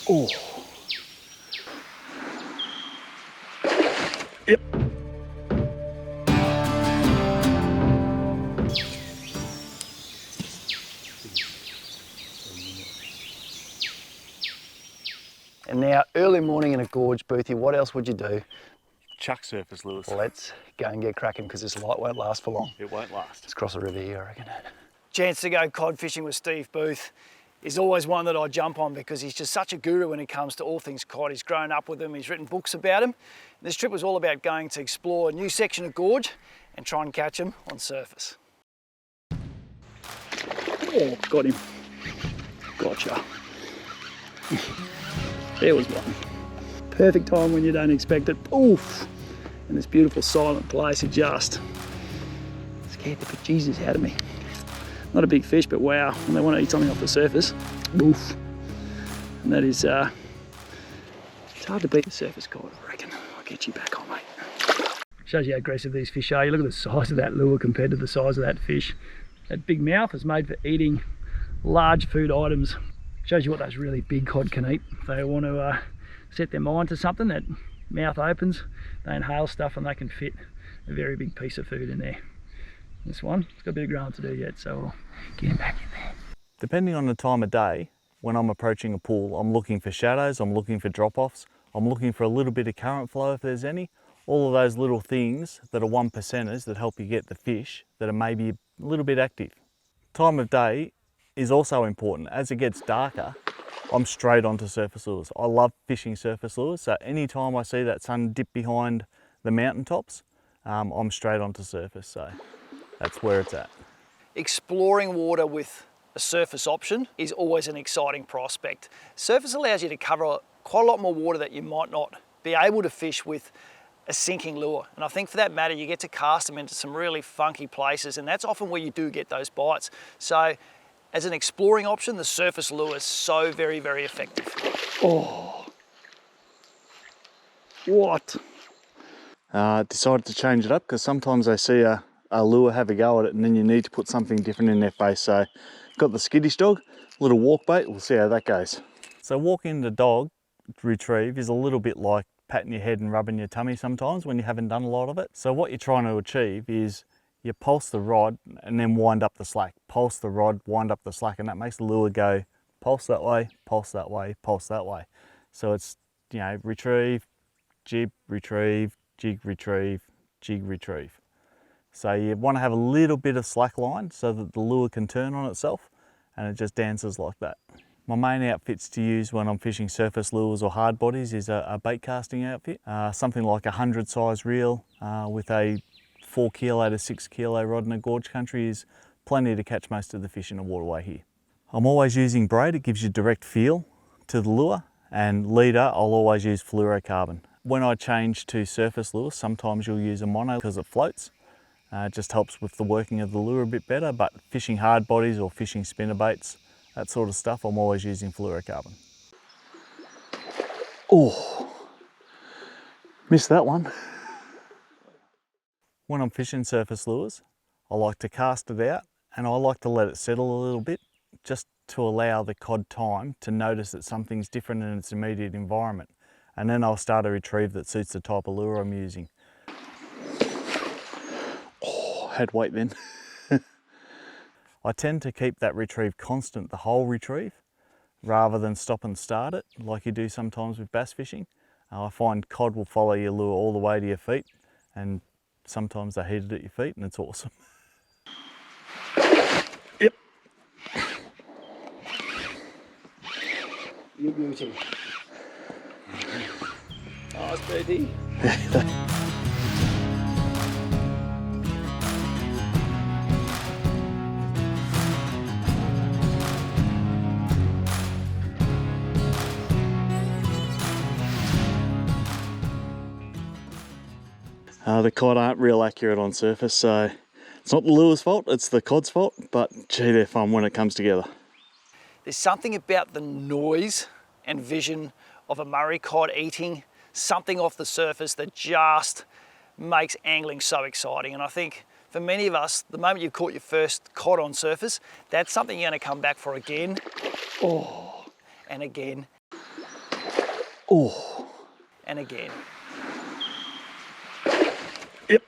Oh. Yep. And now, early morning in a gorge, Boothie, what else would you do? Chuck surface lures. Let's go and get cracking because this light won't last for long. It won't last. Let's cross the river here, I reckon. Chance to go cod fishing with Steve Booth is always one that I jump on because he's just such a guru when it comes to all things cod. He's grown up with them, he's written books about them. This trip was all about going to explore a new section of gorge and try and catch them on surface. Oh, got him. Gotcha. There was one. Perfect time when you don't expect it. Oof! In this beautiful silent place, it just scared the bejesus out of me. Not a big fish, but wow, when they want to eat something off the surface, oof. And that is, it's hard to beat the surface cod, I reckon. I'll get you back on, mate. Shows you how aggressive these fish are. You look at the size of that lure compared to the size of that fish. That big mouth is made for eating large food items. Shows you what those really big cod can eat. If they want to set their mind to something, that mouth opens, they inhale stuff and they can fit a very big piece of food in there. This one, it's got a bit of growing to do yet, so we'll get him back in there. Depending on the time of day, when I'm approaching a pool, I'm looking for shadows, I'm looking for drop-offs, I'm looking for a little bit of current flow if there's any. All of those little things that are 1%ers that help you get the fish that are maybe a little bit active. Time of day is also important. As it gets darker, I'm straight onto surface lures. I love fishing surface lures, so anytime I see that sun dip behind the mountaintops, I'm straight onto surface, so that's where it's at. Exploring water with a surface option is always an exciting prospect. Surface allows you to cover quite a lot more water that you might not be able to fish with a sinking lure. And I think for that matter, you get to cast them into some really funky places, and that's often where you do get those bites. So as an exploring option, the surface lure is so very, very effective. Oh. What? Decided to change it up because sometimes I see a lure have a go at it and then you need to put something different in their face. So got the skittish dog, little walk bait, we'll see how that goes. So walking the dog retrieve is a little bit like patting your head and rubbing your tummy sometimes when you haven't done a lot of it. So what you're trying to achieve is you pulse the rod and then wind up the slack. Pulse the rod, wind up the slack, and that makes the lure go pulse that way, pulse that way, pulse that way. So it's, you know, retrieve, jib, retrieve, jig, retrieve, jig, retrieve. So you want to have a little bit of slack line so that the lure can turn on itself, and it just dances like that. My main outfits to use when I'm fishing surface lures or hard bodies is a bait casting outfit, something like a 100 size reel with a 4 kilo to 6 kilo rod in a gorge country is plenty to catch most of the fish in a waterway here. I'm always using braid, it gives you direct feel to the lure, and leader I'll always use fluorocarbon. When I change to surface lures, sometimes you'll use a mono because it floats. It just helps with the working of the lure a bit better, but fishing hard bodies or fishing spinnerbaits, that sort of stuff, I'm always using fluorocarbon. Oh, missed that one. When I'm fishing surface lures, I like to cast it out and I like to let it settle a little bit just to allow the cod time to notice that something's different in its immediate environment. And then I'll start a retrieve that suits the type of lure I'm using. Oh, had weight then. I tend to keep that retrieve constant the whole retrieve rather than stop and start it like you do sometimes with bass fishing. I find cod will follow your lure all the way to your feet, and sometimes they hit it at your feet and it's awesome. Yep. You beauty. Nice birdie. The cod aren't real accurate on surface, so it's not the lure's fault, it's the cod's fault, but gee, they're fun when it comes together. There's something about the noise and vision of a Murray cod eating something off the surface that just makes angling so exciting. And I think for many of us, the moment you've caught your first cod on surface, that's something you're going to come back for again, and again, Oh. And again. Yep.